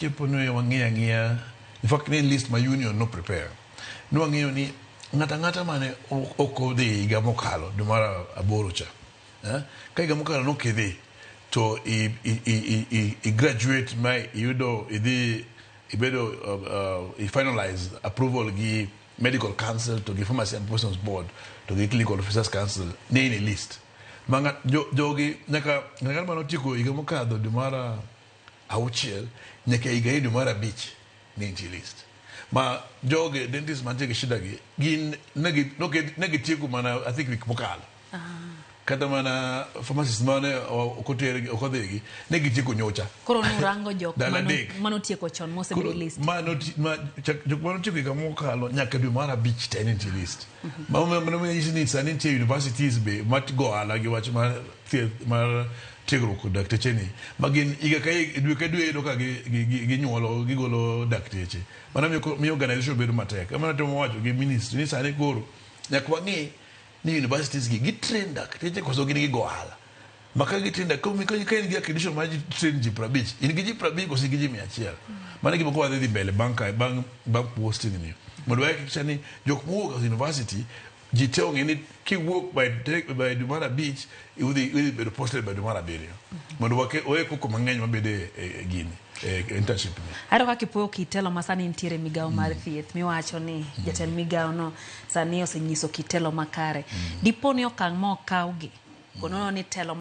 tipo no wang'iyo in fact ni list ma union no prepare no wang'iyo ni ngata mane okodhi higa mokalo dwe mar aboro cha ka higa mokalo no kidhi to i graduate mai yudo idhi ibedo finalize approval gi medical council to gi pharmacy and persons board to gi clinical officers council ne in list manga jogi nyaka mano tiko higa mokalo dwe mar auchiel nyaka higa dwe mar abich ne in list ma joge dentist man take shida gi gin negi tiko mana I think wik mokalo kata mana pharmacist mane okodhegi negi tiko nyocha koro nurango jok mano tieko chon mose be list jok mano tieko higa mokalo nyaka dwe mar abich ten in list mano nyisi ni sani nitie universities be matgo ala gi wach mar tiegruok dakteche ni magin higa ka dwe yudo ka ginyuolo gigolo dakteche mana miyo organization bedo matek amana temo wacho gi ministry ni sani koro nyaka wang'i ni universities gi train dakteche koso gin gigo ala maka gi train dakteche ka in gi accreditation ma train ji 50 in gi ji 50 koso gi ji 100 mana gimo ko wadhi mbele bank posting ni mondo hakikisha ni jok muoga university jiteo ngeni ki work by Dumara Beach udhi bedo posted by Dumara Berio mondo wake koko mang'eny mabede gini internship ni aro ka kipoyo kitelo masani ntiere migao mar thieth miwacho ni jatend migao no sani osenyiso kitelo makare diponi okang' mokawgi kono ni telo